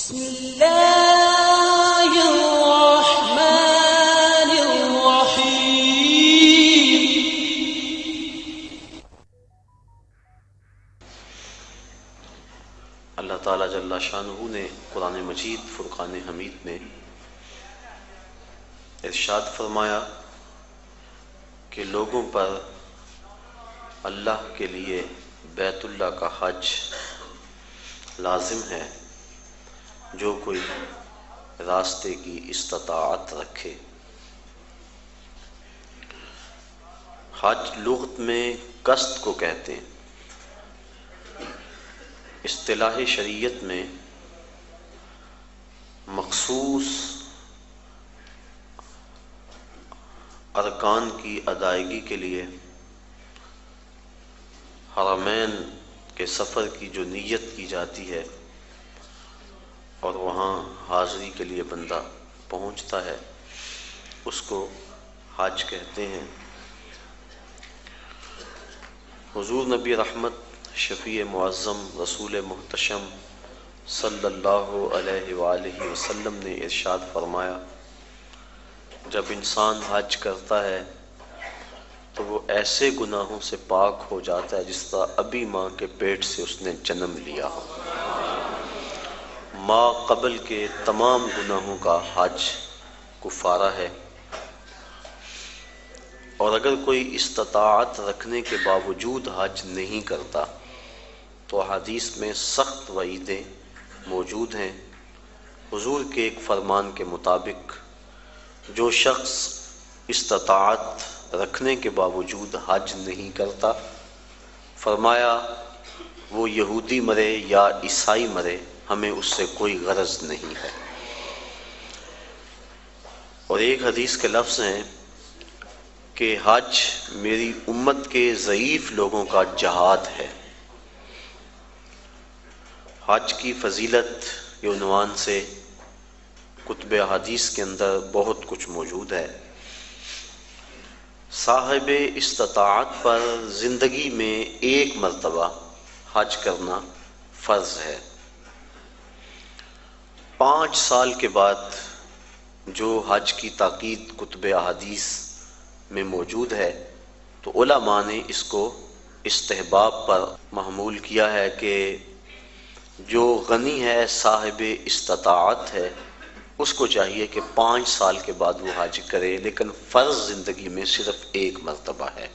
بسم اللہ الرحمن الرحیم۔ اللہ تعالیٰ جل شانہ نے قرآن مجید فرقان حمید میں ارشاد فرمایا کہ لوگوں پر اللہ کے لیے بیت اللہ کا حج لازم ہے جو کوئی راستے کی استطاعت رکھے۔ حج لغت میں قصد کو کہتے ہیں، اصطلاح شریعت میں مخصوص ارکان کی ادائیگی کے لیے حرمین کے سفر کی جو نیت کی جاتی ہے اور وہاں حاضری کے لیے بندہ پہنچتا ہے اس کو حج کہتے ہیں۔ حضور نبی رحمت شفیع معظم رسول محتشم صلی اللہ علیہ وآلہ وسلم نے ارشاد فرمایا، جب انسان حج کرتا ہے تو وہ ایسے گناہوں سے پاک ہو جاتا ہے جس طرح ابھی ماں کے پیٹ سے اس نے جنم لیا ہو۔ ما قبل کے تمام گناہوں کا حج کفارہ ہے، اور اگر کوئی استطاعت رکھنے کے باوجود حج نہیں کرتا تو حدیث میں سخت وعیدیں موجود ہیں۔ حضور کے ایک فرمان کے مطابق جو شخص استطاعت رکھنے کے باوجود حج نہیں کرتا، فرمایا وہ یہودی مرے یا عیسائی مرے، ہمیں اس سے کوئی غرض نہیں ہے۔ اور ایک حدیث کے لفظ ہیں کہ حج میری امت کے ضعیف لوگوں کا جہاد ہے۔ حج کی فضیلت کے عنوان سے کتب حدیث کے اندر بہت کچھ موجود ہے۔ صاحب استطاعت پر زندگی میں ایک مرتبہ حج کرنا فرض ہے۔ 5 سال کے بعد جو حج کی تاکید کتب احادیث میں موجود ہے تو علماء نے اس کو استحباب پر محمول کیا ہے کہ جو غنی ہے، صاحب استطاعت ہے، اس کو چاہیے کہ 5 سال کے بعد وہ حج کرے، لیکن فرض زندگی میں صرف ایک مرتبہ ہے۔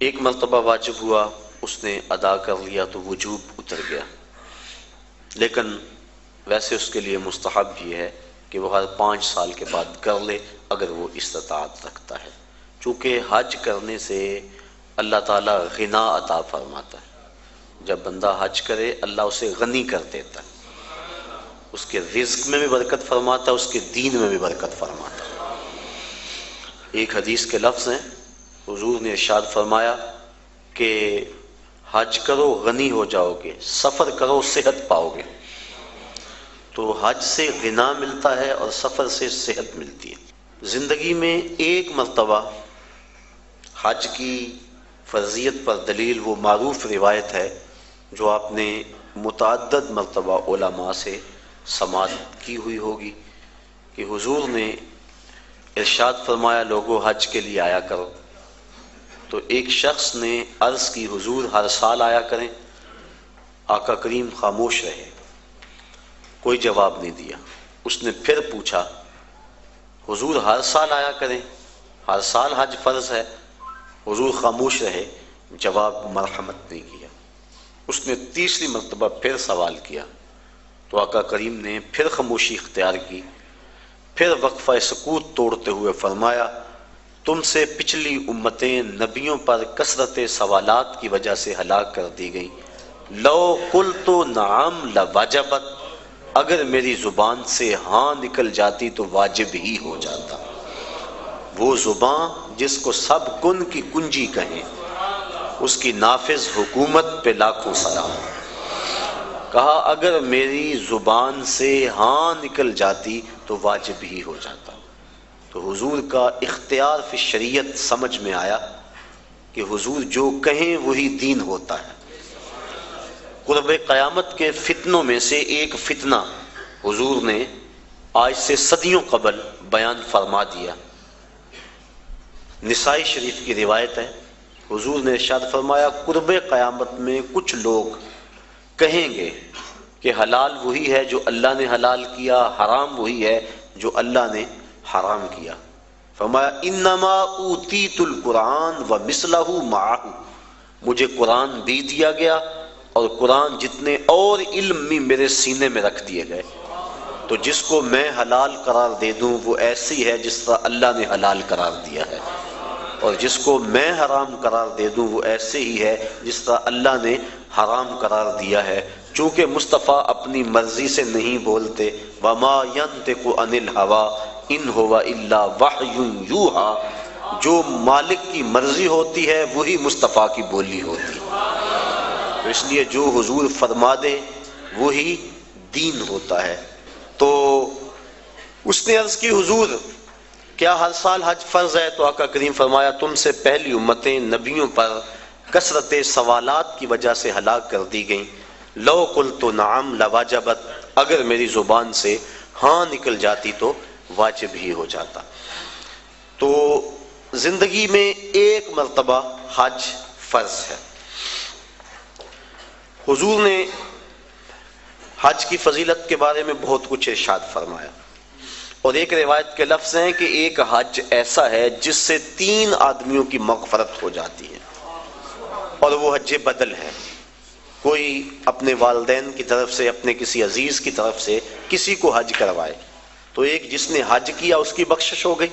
ایک مرتبہ واجب ہوا، اس نے ادا کر لیا تو وجوب اتر گیا، لیکن ویسے اس کے لیے مستحب یہ ہے کہ وہ ہر 5 سال کے بعد کر لے اگر وہ استطاعت رکھتا ہے، چونکہ حج کرنے سے اللہ تعالیٰ غنا عطا فرماتا ہے۔ جب بندہ حج کرے اللہ اسے غنی کر دیتا ہے، اس کے رزق میں بھی برکت فرماتا ہے، اس کے دین میں بھی برکت فرماتا ہے۔ ایک حدیث کے لفظ ہیں، حضور نے ارشاد فرمایا کہ حج کرو غنی ہو جاؤ گے، سفر کرو صحت پاؤ گے۔ تو حج سے غنا ملتا ہے اور سفر سے صحت ملتی ہے۔ زندگی میں ایک مرتبہ حج کی فرضیت پر دلیل وہ معروف روایت ہے جو آپ نے متعدد مرتبہ علماء سے سماعت کی ہوئی ہوگی کہ حضور نے ارشاد فرمایا لوگوں حج کے لیے آیا کرو۔ تو ایک شخص نے عرض کی حضور ہر سال آیا کریں۔ آقا کریم خاموش رہے، کوئی جواب نہیں دیا۔ اس نے پھر پوچھا حضور ہر سال آیا کریں، ہر سال حج فرض ہے؟ حضور خاموش رہے، جواب مرحمت نہیں کیا۔ اس نے تیسری مرتبہ پھر سوال کیا تو آقا کریم نے پھر خاموشی اختیار کی، پھر وقفہ سکوت توڑتے ہوئے فرمایا تم سے پچھلی امتیں نبیوں پر کثرت سوالات کی وجہ سے ہلاک کر دی گئیں، لو قلت نعم لوجبت، اگر میری زبان سے ہاں نکل جاتی تو واجب ہی ہو جاتا۔ وہ زبان جس کو سب کن کی کنجی کہیں، اس کی نافذ حکومت پہ لاکھوں سلام۔ کہا اگر میری زبان سے ہاں نکل جاتی تو واجب ہی ہو جاتا۔ تو حضور کا اختیار فی شریعت سمجھ میں آیا کہ حضور جو کہیں وہی دین ہوتا ہے۔ قرب قیامت کے فتنوں میں سے ایک فتنہ حضور نے آج سے صدیوں قبل بیان فرما دیا۔ نسائی شریف کی روایت ہے، حضور نے ارشاد فرمایا قرب قیامت میں کچھ لوگ کہیں گے کہ حلال وہی ہے جو اللہ نے حلال کیا، حرام وہی ہے جو اللہ نے حرام کیا۔ فرمایا انما اوتیت القرآن ومثلہ معہ، مجھے قرآن بھی دیا گیا اور قرآن جتنے اور علم بھی میرے سینے میں رکھ دیے گئے، تو جس کو میں حلال قرار دے دوں وہ ایسی ہے جس طرح اللہ نے حلال قرار دیا ہے، اور جس کو میں حرام قرار دے دوں وہ ایسے ہی ہے جس طرح اللہ نے حرام قرار دیا ہے۔ چونکہ مصطفیٰ اپنی مرضی سے نہیں بولتے، وما ينطق عن الهوى ان هو الا وحی یوحی، جو مالک کی مرضی ہوتی ہے وہی مصطفیٰ کی بولی ہوتی ہے، تو اس لیے جو حضور فرما دے وہی دین ہوتا ہے۔ تو اس نے عرض کی حضور کیا ہر سال حج فرض ہے؟ تو آقا کریم فرمایا تم سے پہلی امتیں نبیوں پر کثرت سوالات کی وجہ سے ہلاک کر دی گئیں، لو قلت نعم لواجبت، اگر میری زبان سے ہاں نکل جاتی تو واجب ہی ہو جاتا۔ تو زندگی میں ایک مرتبہ حج فرض ہے۔ حضور نے حج کی فضیلت کے بارے میں بہت کچھ ارشاد فرمایا، اور ایک روایت کے لفظ ہیں کہ ایک حج ایسا ہے جس سے 3 آدمیوں کی مغفرت ہو جاتی ہے، اور وہ حج بدل ہے۔ کوئی اپنے والدین کی طرف سے، اپنے کسی عزیز کی طرف سے کسی کو حج کروائے تو ایک جس نے حج کیا اس کی بخشش ہو گئی،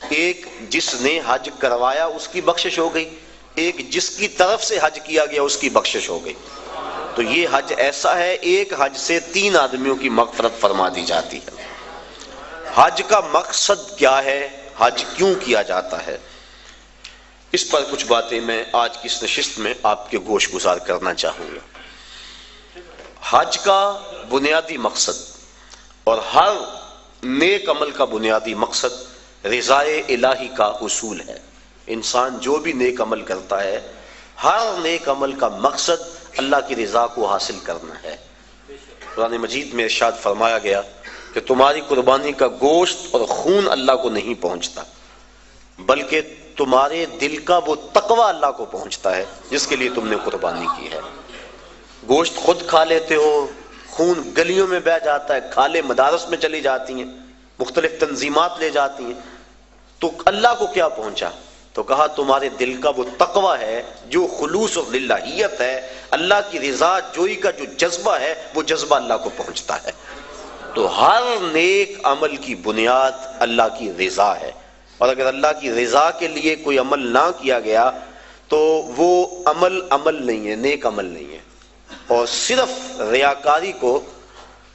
ایک جس نے حج کروایا اس کی بخشش ہو گئی، ایک جس کی طرف سے حج کیا گیا اس کی بخشش ہو گئی۔ تو یہ حج ایسا ہے، ایک حج سے 3 آدمیوں کی مغفرت فرما دی جاتی ہے۔ حج کا مقصد کیا ہے؟ حج کیوں کیا جاتا ہے؟ اس پر کچھ باتیں میں آج کی اس نشست میں آپ کے گوش گزار کرنا چاہوں گا۔ حج کا بنیادی مقصد اور ہر نیک عمل کا بنیادی مقصد رضائے الہی کا حصول ہے۔ انسان جو بھی نیک عمل کرتا ہے، ہر نیک عمل کا مقصد اللہ کی رضا کو حاصل کرنا ہے۔ قرآن مجید میں ارشاد فرمایا گیا کہ تمہاری قربانی کا گوشت اور خون اللہ کو نہیں پہنچتا، بلکہ تمہارے دل کا وہ تقوی اللہ کو پہنچتا ہے جس کے لیے تم نے قربانی کی ہے۔ گوشت خود کھا لیتے ہو، خون گلیوں میں بہہ جاتا ہے، کھالیں مدارس میں چلی جاتی ہیں، مختلف تنظیمات لے جاتی ہیں، تو اللہ کو کیا پہنچا؟ تو کہا تمہارے دل کا وہ تقوی ہے، جو خلوص اور للہیت ہے، اللہ کی رضا جوئی کا جو جذبہ ہے، وہ جذبہ اللہ کو پہنچتا ہے۔ تو ہر نیک عمل کی بنیاد اللہ کی رضا ہے، اور اگر اللہ کی رضا کے لیے کوئی عمل نہ کیا گیا تو وہ عمل نہیں ہے، نیک عمل نہیں ہے۔ اور صرف ریاکاری کو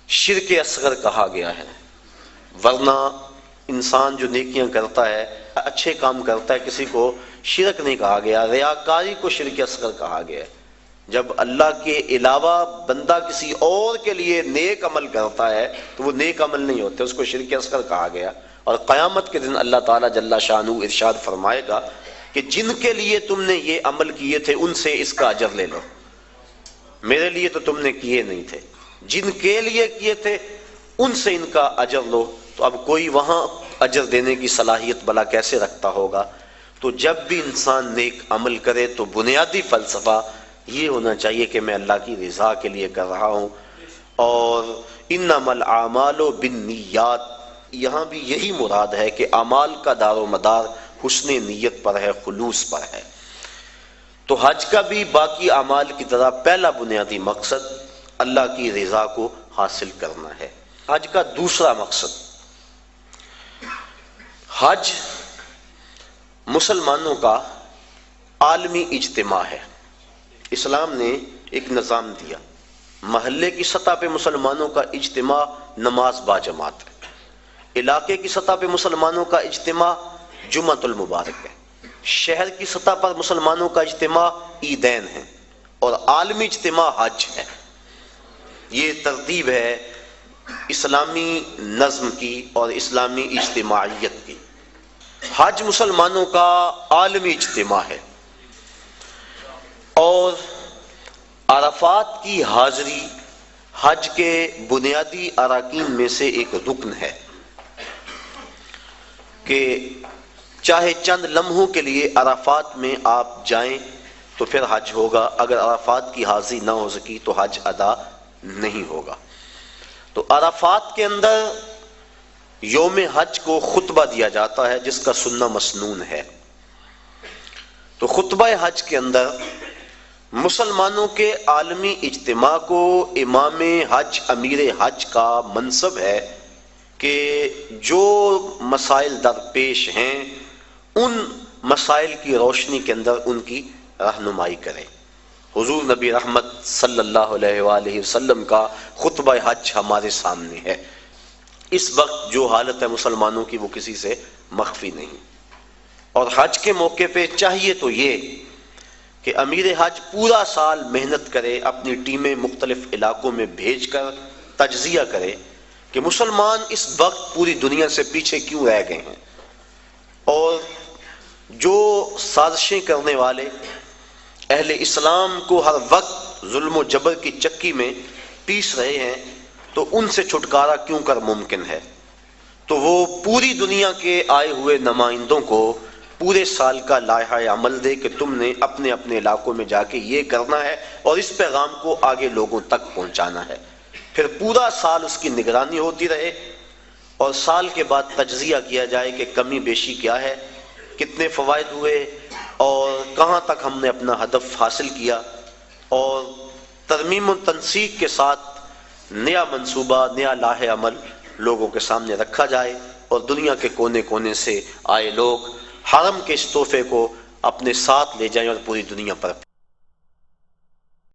شرک اصغر کہا گیا ہے، ورنہ انسان جو نیکیاں کرتا ہے، اچھے کام کرتا ہے، کسی کو شرک نہیں کہا گیا، ریاکاری کو شرک اصغر کہا گیا ہے۔ جب اللہ کے علاوہ بندہ کسی اور کے لیے نیک عمل کرتا ہے تو وہ نیک عمل نہیں ہوتے، اس کو شرک اصغر کہا گیا۔ اور قیامت کے دن اللہ تعالیٰ جل شانہ ارشاد فرمائے گا کہ جن کے لیے تم نے یہ عمل کیے تھے ان سے اس کا اجر لے لو، میرے لیے تو تم نے کیے نہیں تھے، جن کے لیے کیے تھے ان سے ان کا اجر لو۔ تو اب کوئی وہاں اجر دینے کی صلاحیت بلا کیسے رکھتا ہوگا؟ تو جب بھی انسان نیک عمل کرے تو بنیادی فلسفہ یہ ہونا چاہیے کہ میں اللہ کی رضا کے لیے کر رہا ہوں۔ اور انما الاعمال بالنیات، یہاں بھی یہی مراد ہے کہ اعمال کا دار و مدار حسن نیت پر ہے، خلوص پر ہے۔ تو حج کا بھی باقی اعمال کی طرح پہلا بنیادی مقصد اللہ کی رضا کو حاصل کرنا ہے۔ حج کا دوسرا مقصد، حج مسلمانوں کا عالمی اجتماع ہے۔ اسلام نے ایک نظام دیا، محلے کی سطح پہ مسلمانوں کا اجتماع نماز با جماعت ہے، علاقے کی سطح پہ مسلمانوں کا اجتماع جمعۃ المبارک ہے، شہر کی سطح پر مسلمانوں کا اجتماع عیدین ہے، اور عالمی اجتماع حج ہے۔ یہ ترتیب ہے اسلامی نظم کی اور اسلامی اجتماعیت کی۔ حج مسلمانوں کا عالمی اجتماع ہے، اور عرفات کی حاضری حج کے بنیادی اراکین میں سے ایک رکن ہے کہ چاہے چند لمحوں کے لیے عرفات میں آپ جائیں تو پھر حج ہوگا، اگر عرفات کی حاضری نہ ہو سکی تو حج ادا نہیں ہوگا۔ تو عرفات کے اندر یوم حج کو خطبہ دیا جاتا ہے جس کا سننا مسنون ہے۔ تو خطبہ حج کے اندر مسلمانوں کے عالمی اجتماع کو امام حج امیر حج کا منصب ہے کہ جو مسائل درپیش ہیں ان مسائل کی روشنی کے اندر ان کی رہنمائی کریں۔ حضور نبی رحمت صلی اللہ علیہ وآلہ وسلم کا خطبہ حج ہمارے سامنے ہے۔ اس وقت جو حالت ہے مسلمانوں کی وہ کسی سے مخفی نہیں، اور حج کے موقع پہ چاہیے تو یہ کہ امیر حج پورا سال محنت کرے، اپنی ٹیمیں مختلف علاقوں میں بھیج کر تجزیہ کرے کہ مسلمان اس وقت پوری دنیا سے پیچھے کیوں رہ گئے ہیں، اور جو سازشیں کرنے والے اہل اسلام کو ہر وقت ظلم و جبر کی چکی میں پیس رہے ہیں تو ان سے چھٹکارا کیوں کر ممکن ہے۔ تو وہ پوری دنیا کے آئے ہوئے نمائندوں کو پورے سال کا لائحہ عمل دے کہ تم نے اپنے اپنے علاقوں میں جا کے یہ کرنا ہے اور اس پیغام کو آگے لوگوں تک پہنچانا ہے۔ پھر پورا سال اس کی نگرانی ہوتی رہے اور سال کے بعد تجزیہ کیا جائے کہ کمی بیشی کیا ہے، کتنے فوائد ہوئے اور کہاں تک ہم نے اپنا ہدف حاصل کیا، اور ترمیم و تنسیق کے ساتھ نیا منصوبہ، نیا لائحہ عمل لوگوں کے سامنے رکھا جائے، اور دنیا کے کونے کونے سے آئے لوگ حرم کے اس تحفے کو اپنے ساتھ لے جائیں اور پوری دنیا پر